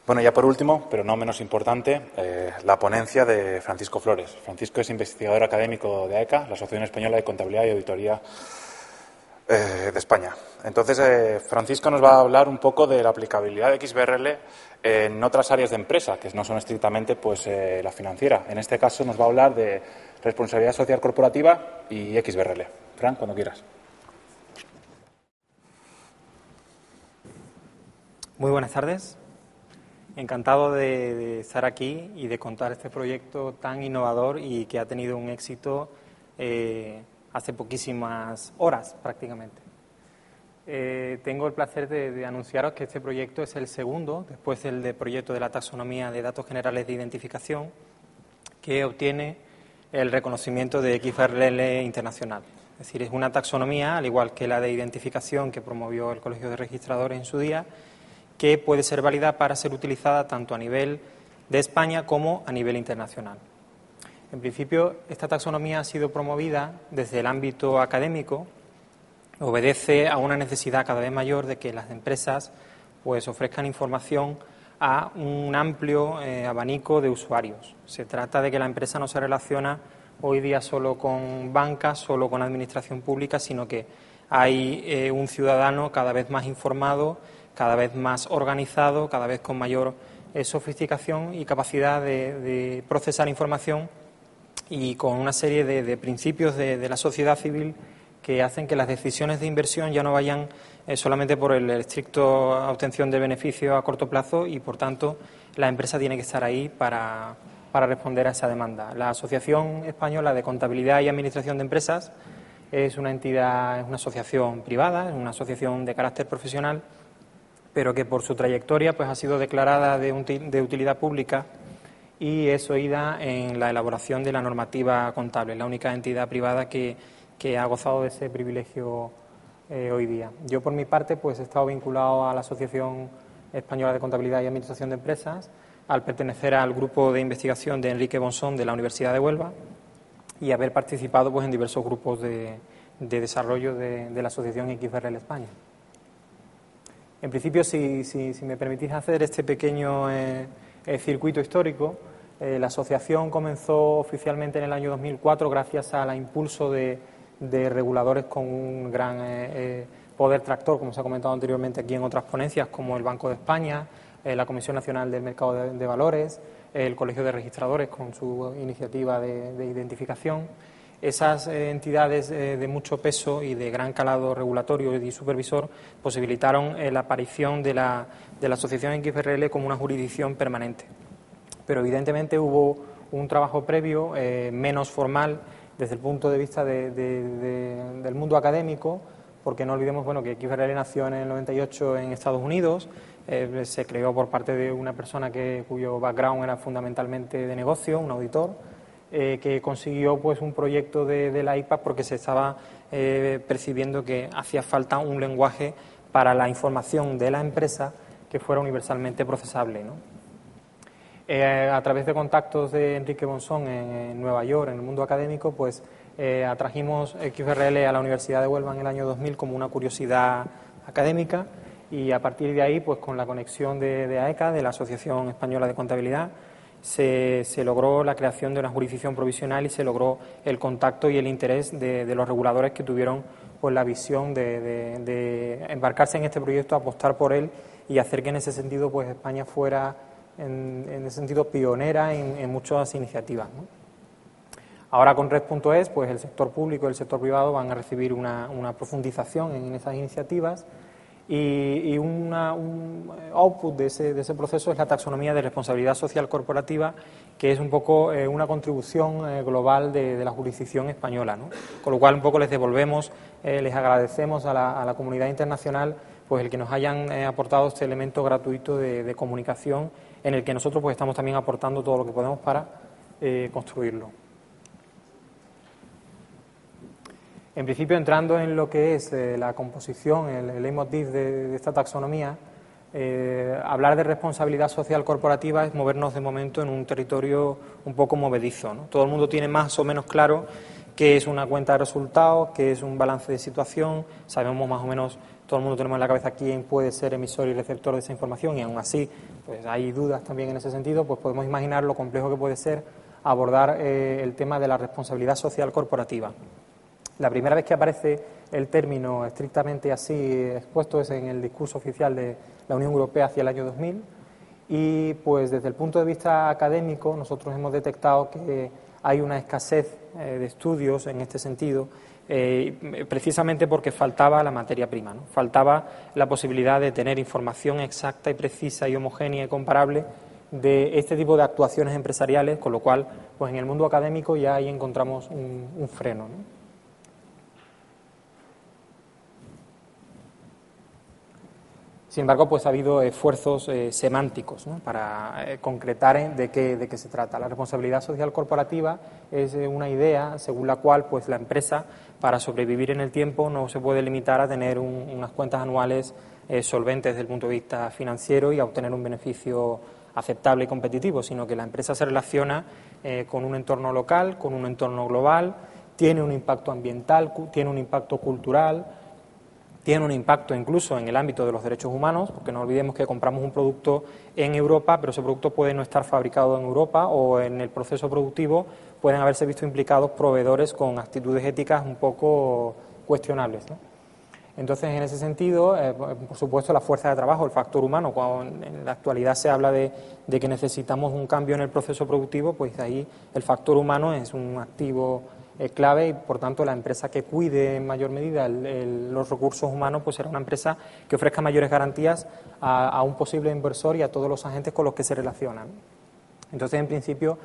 Bueno, ya por último, pero no menos importante, la ponencia de Francisco Flores. Francisco es investigador académico de AECA, la Asociación Española de Contabilidad y Auditoría de España. Entonces, Francisco nos va a hablar un poco de la aplicabilidad de XBRL en otras áreas de empresa, que no son estrictamente la financiera. En este caso nos va a hablar de responsabilidad social corporativa y XBRL. Fran, cuando quieras. Muy buenas tardes. Encantado de estar aquí y de contar este proyecto tan innovador y que ha tenido un éxito hace poquísimas horas prácticamente. Tengo el placer de anunciaros que este proyecto es el segundo, después del proyecto de la taxonomía de datos generales de identificación, que obtiene el reconocimiento de XBRL internacional. Es decir, es una taxonomía, al igual que la de identificación que promovió el Colegio de Registradores en su día, que puede ser válida para ser utilizada tanto a nivel de España como a nivel internacional. En principio, esta taxonomía ha sido promovida desde el ámbito académico, obedece a una necesidad cada vez mayor de que las empresas pues ofrezcan información a un amplio abanico de usuarios. Se trata de que la empresa no se relaciona hoy día solo con bancas, solo con administración pública, sino que hay un ciudadano cada vez más informado, cada vez más organizado, cada vez con mayor sofisticación y capacidad de procesar información y con una serie de principios de la sociedad civil que hacen que las decisiones de inversión ya no vayan solamente por el estricto obtención de beneficio a corto plazo y, por tanto, la empresa tiene que estar ahí para responder a esa demanda. La Asociación Española de Contabilidad y Administración de Empresas es una entidad, es una asociación privada, es una asociación de carácter profesional, pero que por su trayectoria pues ha sido declarada de utilidad pública y es oída en la elaboración de la normativa contable. Es la única entidad privada que ha gozado de ese privilegio hoy día. Yo, por mi parte, pues he estado vinculado a la Asociación Española de Contabilidad y Administración de Empresas al pertenecer al grupo de investigación de Enrique Bonsón de la Universidad de Huelva y haber participado pues en diversos grupos de desarrollo de la Asociación XBRL España. En principio, si me permitís hacer este pequeño circuito histórico, la asociación comenzó oficialmente en el año 2004 gracias al impulso de reguladores con un gran poder tractor, como se ha comentado anteriormente aquí en otras ponencias, como el Banco de España, la Comisión Nacional del Mercado de Valores, el Colegio de Registradores con su iniciativa de identificación. Esas entidades de mucho peso y de gran calado regulatorio y supervisor posibilitaron la aparición de la asociación XBRL como una jurisdicción permanente. Pero evidentemente hubo un trabajo previo menos formal desde el punto de vista del mundo académico, porque no olvidemos que XBRL nació en el 98 en Estados Unidos, se creó por parte de una persona cuyo background era fundamentalmente de negocio, un auditor, que consiguió pues un proyecto de la IPA porque se estaba percibiendo que hacía falta un lenguaje para la información de la empresa que fuera universalmente procesable, ¿no? A través de contactos de Enrique Bonsón en Nueva York, en el mundo académico, pues atrajimos XBRL a la Universidad de Huelva en el año 2000 como una curiosidad académica y a partir de ahí, pues con la conexión de AECA, de la Asociación Española de Contabilidad, se logró la creación de una jurisdicción provisional y se logró el contacto y el interés de los reguladores que tuvieron pues la visión de embarcarse en este proyecto, apostar por él y hacer que en ese sentido pues España fuera en ese sentido pionera en muchas iniciativas, ¿no? Ahora con Red.es pues el sector público y el sector privado van a recibir una profundización en esas iniciativas y un output de ese proceso es la taxonomía de responsabilidad social corporativa, que es un poco una contribución global de la jurisdicción española, ¿no? Con lo cual un poco les devolvemos, les agradecemos a la comunidad internacional pues el que nos hayan aportado este elemento gratuito de comunicación en el que nosotros pues estamos también aportando todo lo que podemos para construirlo. En principio, entrando en lo que es la composición, el leitmotiv de esta taxonomía, hablar de responsabilidad social corporativa es movernos de momento en un territorio un poco movedizo, ¿no? Todo el mundo tiene más o menos claro qué es una cuenta de resultados, qué es un balance de situación, sabemos más o menos todo el mundo tenemos en la cabeza quién puede ser emisor y receptor de esa información, y aún así pues hay dudas también en ese sentido, pues podemos imaginar lo complejo que puede ser abordar el tema de la responsabilidad social corporativa. La primera vez que aparece el término estrictamente así expuesto es en el discurso oficial de la Unión Europea hacia el año 2000, y pues desde el punto de vista académico nosotros hemos detectado que hay una escasez de estudios en este sentido, precisamente porque faltaba la materia prima, ¿no? Faltaba la posibilidad de tener información exacta y precisa y homogénea y comparable de este tipo de actuaciones empresariales, con lo cual pues en el mundo académico ya ahí encontramos un freno, ¿no? Sin embargo, pues ha habido esfuerzos semánticos, ¿no?, para concretar de qué se trata. La responsabilidad social corporativa es una idea según la cual pues la empresa, para sobrevivir en el tiempo, no se puede limitar a tener unas cuentas anuales solventes desde el punto de vista financiero y a obtener un beneficio aceptable y competitivo, sino que la empresa se relaciona con un entorno local, con un entorno global, tiene un impacto ambiental, tiene un impacto cultural, tiene un impacto incluso en el ámbito de los derechos humanos, porque no olvidemos que compramos un producto en Europa, pero ese producto puede no estar fabricado en Europa, o en el proceso productivo pueden haberse visto implicados proveedores con actitudes éticas un poco cuestionables, ¿no? Entonces, en ese sentido, por supuesto, la fuerza de trabajo, el factor humano, cuando en la actualidad se habla de que necesitamos un cambio en el proceso productivo, pues ahí el factor humano es un activo clave, y por tanto la empresa que cuide en mayor medida los recursos humanos pues será una empresa que ofrezca mayores garantías a un posible inversor y a todos los agentes con los que se relacionan. Entonces, en principio,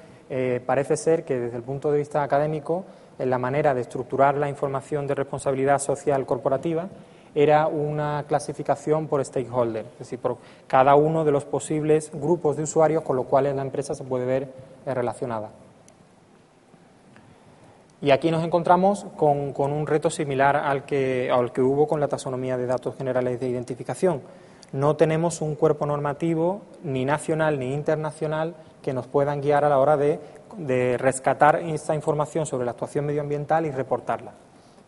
parece ser que desde el punto de vista académico la manera de estructurar la información de responsabilidad social corporativa era una clasificación por stakeholder, es decir, por cada uno de los posibles grupos de usuarios con los cuales la empresa se puede ver relacionada. Y aquí nos encontramos con un reto similar al que hubo con la taxonomía de datos generales de identificación. No tenemos un cuerpo normativo, ni nacional ni internacional, que nos puedan guiar a la hora de rescatar esta información sobre la actuación medioambiental y reportarla.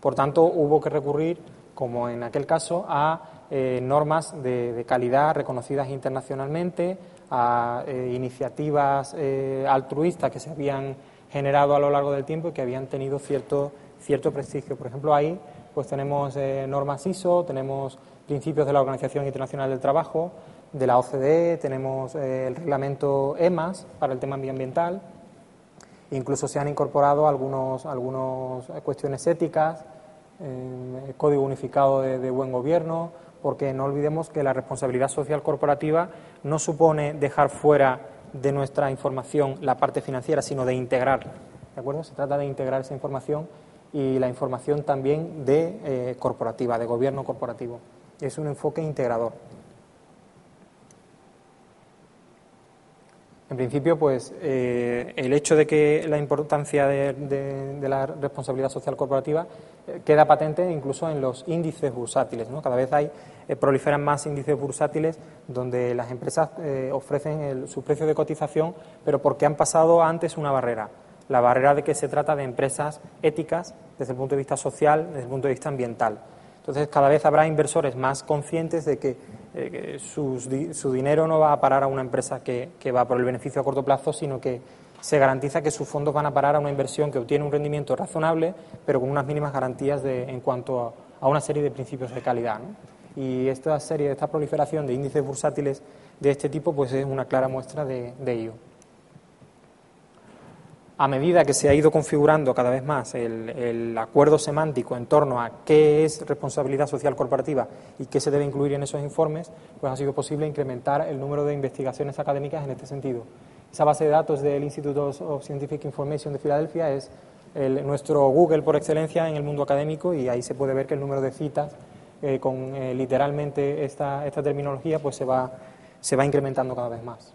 Por tanto, hubo que recurrir, como en aquel caso, a normas de calidad reconocidas internacionalmente, a iniciativas altruistas que se habían generado a lo largo del tiempo y que habían tenido cierto prestigio. Por ejemplo, ahí pues tenemos normas ISO, tenemos principios de la Organización Internacional del Trabajo, de la OCDE, tenemos el reglamento EMAS para el tema medioambiental, incluso se han incorporado algunas cuestiones éticas, el Código Unificado de Buen Gobierno, porque no olvidemos que la responsabilidad social corporativa no supone dejar fuera de nuestra información la parte financiera, sino de integrarla, ¿de acuerdo? Se trata de integrar esa información y la información también de corporativa, de gobierno corporativo. Es un enfoque integrador. En principio, pues el hecho de que la importancia de la responsabilidad social corporativa queda patente incluso en los índices bursátiles, ¿no? Cada vez proliferan más índices bursátiles donde las empresas ofrecen su precio de cotización, pero porque han pasado antes una barrera, la barrera de que se trata de empresas éticas desde el punto de vista social, desde el punto de vista ambiental. Entonces, cada vez habrá inversores más conscientes de que su dinero no va a parar a una empresa que va por el beneficio a corto plazo, sino que se garantiza que sus fondos van a parar a una inversión que obtiene un rendimiento razonable, pero con unas mínimas garantías en cuanto a una serie de principios de calidad, ¿no? Y esta proliferación de índices bursátiles de este tipo pues es una clara muestra de ello. A medida que se ha ido configurando cada vez más el acuerdo semántico en torno a qué es responsabilidad social corporativa y qué se debe incluir en esos informes, pues ha sido posible incrementar el número de investigaciones académicas en este sentido. Esa base de datos del Institute of Scientific Information de Filadelfia es nuestro Google por excelencia en el mundo académico, y ahí se puede ver que el número de citas con literalmente esta terminología pues se va incrementando cada vez más.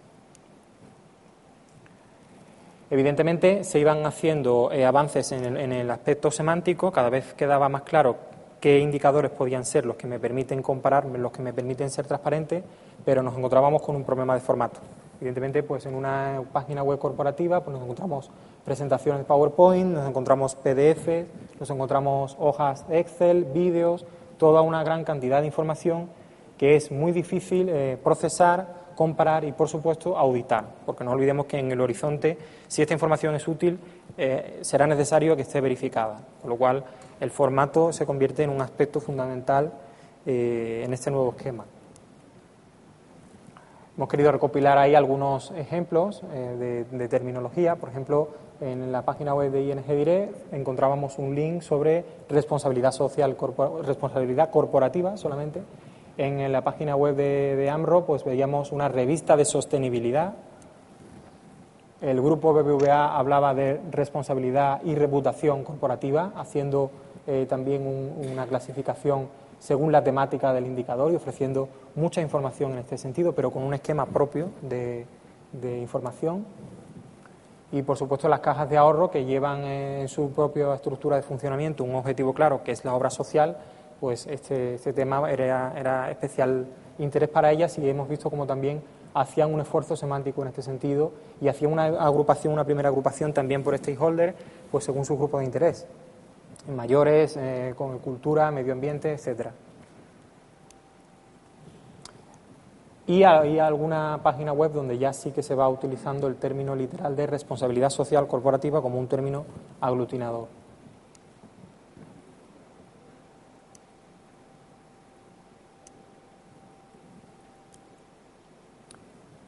Evidentemente se iban haciendo avances en el aspecto semántico, cada vez quedaba más claro qué indicadores podían ser los que me permiten comparar, los que me permiten ser transparente, pero nos encontrábamos con un problema de formato. Evidentemente, pues en una página web corporativa pues nos encontramos presentaciones de PowerPoint, nos encontramos PDF, nos encontramos hojas de Excel, vídeos, toda una gran cantidad de información que es muy difícil procesar, comparar y, por supuesto, auditar, porque no olvidemos que en el horizonte, si esta información es útil, será necesario que esté verificada, con lo cual el formato se convierte en un aspecto fundamental en este nuevo esquema. Hemos querido recopilar ahí algunos ejemplos de terminología. Por ejemplo, en la página web de ING Direct encontrábamos un link sobre responsabilidad corporativa solamente. En la página web de AMRO pues veíamos una revista de sostenibilidad. El grupo BBVA hablaba de responsabilidad y reputación corporativa, haciendo también una clasificación según la temática del indicador y ofreciendo mucha información en este sentido, pero con un esquema propio de información. Y, por supuesto, las cajas de ahorro, que llevan en su propia estructura de funcionamiento un objetivo claro, que es la obra social, pues este tema era especial interés para ellas, y hemos visto como también hacían un esfuerzo semántico en este sentido y hacían una primera agrupación también por stakeholders, pues según su grupo de interés, mayores, con cultura, medio ambiente, etcétera. Y hay alguna página web donde ya sí que se va utilizando el término literal de responsabilidad social corporativa como un término aglutinador.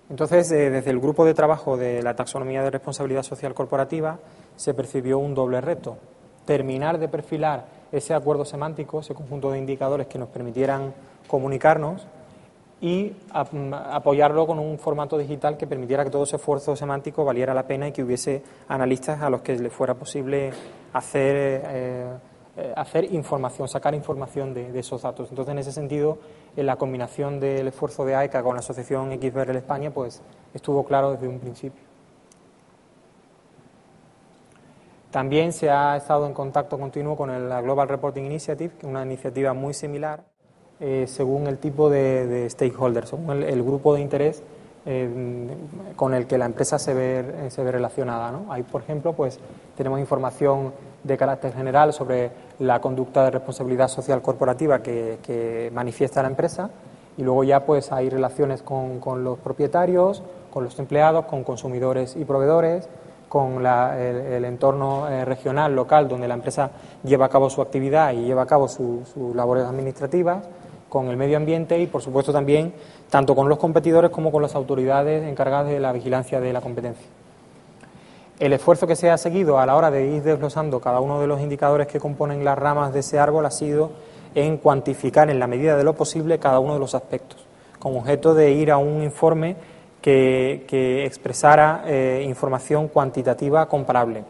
Entonces, desde el grupo de trabajo de la taxonomía de responsabilidad social corporativa se percibió un doble reto: terminar de perfilar ese acuerdo semántico, ese conjunto de indicadores que nos permitieran comunicarnos, y apoyarlo con un formato digital que permitiera que todo ese esfuerzo semántico valiera la pena y que hubiese analistas a los que les fuera posible hacer información, sacar información de esos datos. Entonces, en ese sentido, en la combinación del esfuerzo de AECA con la asociación XBRL España, pues estuvo claro desde un principio. También se ha estado en contacto continuo con la Global Reporting Initiative, que es una iniciativa muy similar, según el tipo de stakeholders, según el grupo de interés con el que la empresa se ve relacionada, ¿no? Ahí, por ejemplo, pues tenemos información de carácter general sobre la conducta de responsabilidad social corporativa que manifiesta la empresa, y luego ya pues hay relaciones con los propietarios, con los empleados, con consumidores y proveedores, con el entorno regional, local, donde la empresa lleva a cabo su actividad y lleva a cabo sus labores administrativas, con el medio ambiente y, por supuesto, también tanto con los competidores como con las autoridades encargadas de la vigilancia de la competencia. El esfuerzo que se ha seguido a la hora de ir desglosando cada uno de los indicadores que componen las ramas de ese árbol ha sido en cuantificar en la medida de lo posible cada uno de los aspectos, con objeto de ir a un informe que expresara información cuantitativa comparable.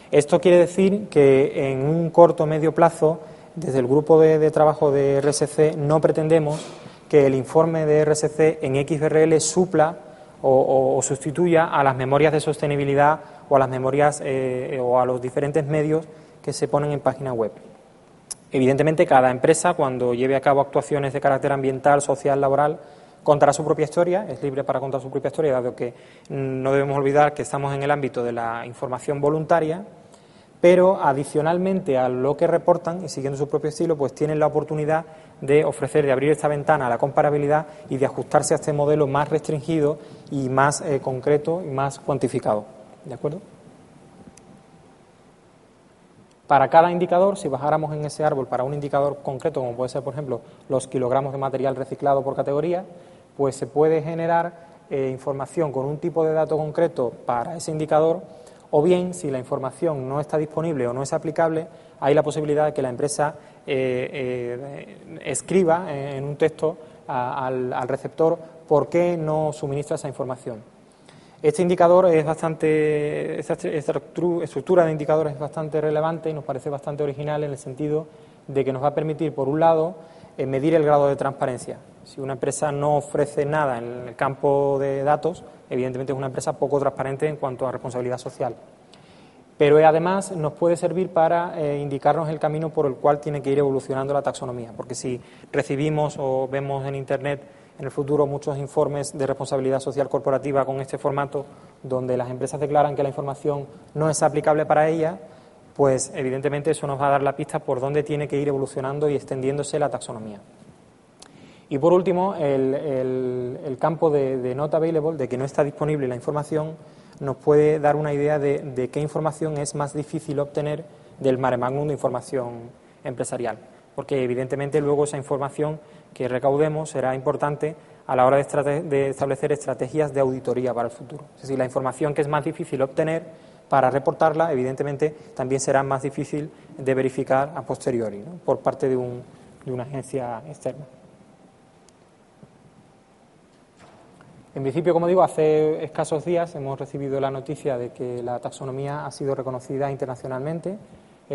Esto quiere decir que en un corto o medio plazo, desde el grupo de trabajo de RSC, no pretendemos que el informe de RSC en XBRL supla o sustituya a las memorias de sostenibilidad o a las memorias o a los diferentes medios que se ponen en página web. Evidentemente, cada empresa, cuando lleve a cabo actuaciones de carácter ambiental, social, laboral, contará su propia historia, es libre para contar su propia historia, dado que no debemos olvidar que estamos en el ámbito de la información voluntaria, pero adicionalmente a lo que reportan y siguiendo su propio estilo, pues tienen la oportunidad de ofrecer, de abrir esta ventana a la comparabilidad y de ajustarse a este modelo más restringido y más concreto y más cuantificado. ¿De acuerdo? Para cada indicador, si bajáramos en ese árbol para un indicador concreto, como puede ser, por ejemplo, los kilogramos de material reciclado por categoría, pues se puede generar información con un tipo de dato concreto para ese indicador, o bien, si la información no está disponible o no es aplicable, hay la posibilidad de que la empresa escriba en un texto al receptor por qué no suministra esa información. Este indicador es bastante, esta estructura de indicadores es bastante relevante y nos parece bastante original en el sentido de que nos va a permitir, por un lado, medir el grado de transparencia. Si una empresa no ofrece nada en el campo de datos, evidentemente es una empresa poco transparente en cuanto a responsabilidad social. Pero además nos puede servir para indicarnos el camino por el cual tiene que ir evolucionando la taxonomía, porque si recibimos o vemos en Internet en el futuro muchos informes de responsabilidad social corporativa con este formato, donde las empresas declaran que la información no es aplicable para ellas, pues evidentemente eso nos va a dar la pista por dónde tiene que ir evolucionando y extendiéndose la taxonomía. Y por último, el campo de not available, de que no está disponible la información, nos puede dar una idea de qué información es más difícil obtener del mare magnum de información empresarial, porque evidentemente luego esa información que recaudemos será importante a la hora de establecer estrategias de auditoría para el futuro. Es decir, la información que es más difícil obtener, para reportarla, evidentemente, también será más difícil de verificar a posteriori, ¿no?, por parte de una agencia externa. En principio, como digo, hace escasos días hemos recibido la noticia de que la taxonomía ha sido reconocida internacionalmente.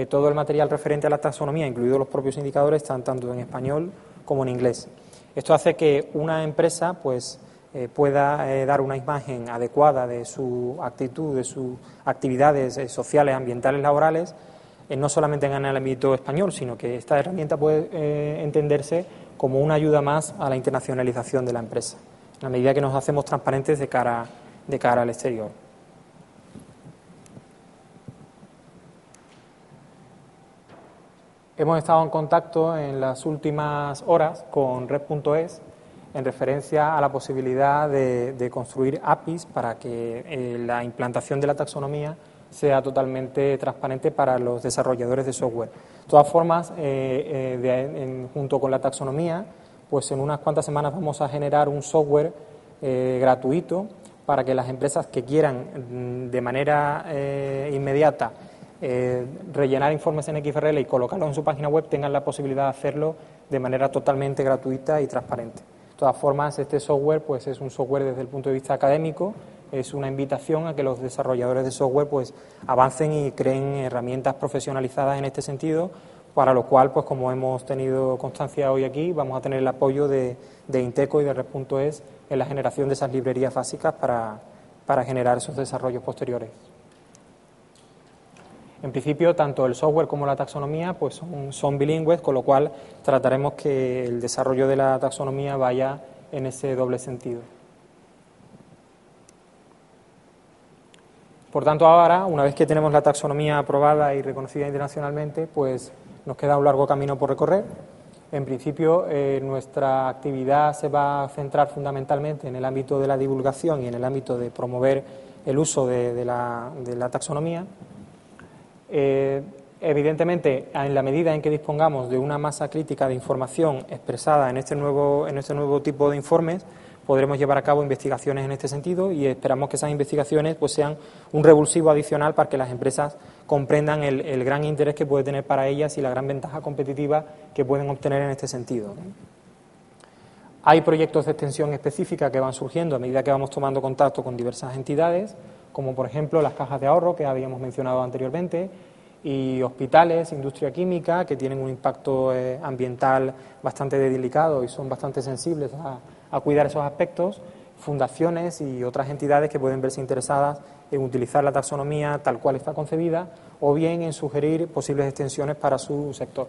Todo el material referente a la taxonomía, incluidos los propios indicadores, están tanto en español como en inglés. Esto hace que una empresa pues pueda dar una imagen adecuada de su actitud, de sus actividades sociales, ambientales, laborales, no solamente en el ámbito español, sino que esta herramienta puede entenderse como una ayuda más a la internacionalización de la empresa, a medida que nos hacemos transparentes de cara al exterior. Hemos estado en contacto en las últimas horas con Red.es en referencia a la posibilidad de construir APIs para que la implantación de la taxonomía sea totalmente transparente para los desarrolladores de software. De todas formas, junto con la taxonomía, pues en unas cuantas semanas vamos a generar un software gratuito para que las empresas que quieran de manera inmediata rellenar informes en XBRL y colocarlos en su página web tengan la posibilidad de hacerlo de manera totalmente gratuita y transparente. De todas formas, este software pues es un software desde el punto de vista académico, es una invitación a que los desarrolladores de software pues avancen y creen herramientas profesionalizadas en este sentido, para lo cual, pues como hemos tenido constancia hoy aquí, vamos a tener el apoyo de Inteco y de Red.es en la generación de esas librerías básicas para generar esos desarrollos posteriores. En principio, tanto el software como la taxonomía pues son bilingües, con lo cual trataremos que el desarrollo de la taxonomía vaya en ese doble sentido. Por tanto, ahora, una vez que tenemos la taxonomía aprobada y reconocida internacionalmente, pues nos queda un largo camino por recorrer. En principio, nuestra actividad se va a centrar fundamentalmente en el ámbito de la divulgación y en el ámbito de promover el uso de la taxonomía. Evidentemente, en la medida en que dispongamos de una masa crítica de información expresada en este nuevo tipo de informes, podremos llevar a cabo investigaciones en este sentido y esperamos que esas investigaciones pues sean un revulsivo adicional para que las empresas comprendan el gran interés que puede tener para ellas y la gran ventaja competitiva que pueden obtener en este sentido, ¿no? Hay proyectos de extensión específica que van surgiendo a medida que vamos tomando contacto con diversas entidades, como por ejemplo las cajas de ahorro que habíamos mencionado anteriormente, y hospitales, industria química, que tienen un impacto ambiental bastante delicado y son bastante sensibles a cuidar esos aspectos, fundaciones y otras entidades que pueden verse interesadas en utilizar la taxonomía tal cual está concebida o bien en sugerir posibles extensiones para su sector.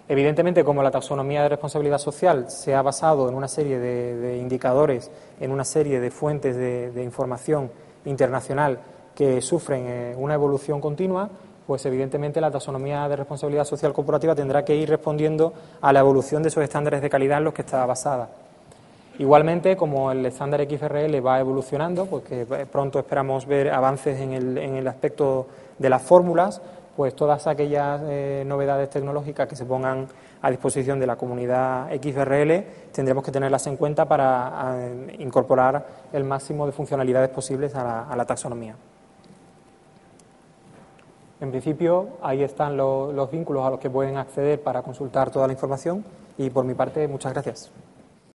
Evidentemente, como la taxonomía de responsabilidad social se ha basado en una serie de indicadores, en una serie de fuentes de información internacional que sufren una evolución continua, pues evidentemente la taxonomía de responsabilidad social corporativa tendrá que ir respondiendo a la evolución de esos estándares de calidad en los que está basada. Igualmente, como el estándar XBRL va evolucionando, pues que pronto esperamos ver avances en el aspecto de las fórmulas, pues todas aquellas novedades tecnológicas que se pongan a disposición de la comunidad XBRL tendremos que tenerlas en cuenta para incorporar el máximo de funcionalidades posibles a la taxonomía. En principio, ahí están los vínculos a los que pueden acceder para consultar toda la información y, por mi parte, muchas gracias.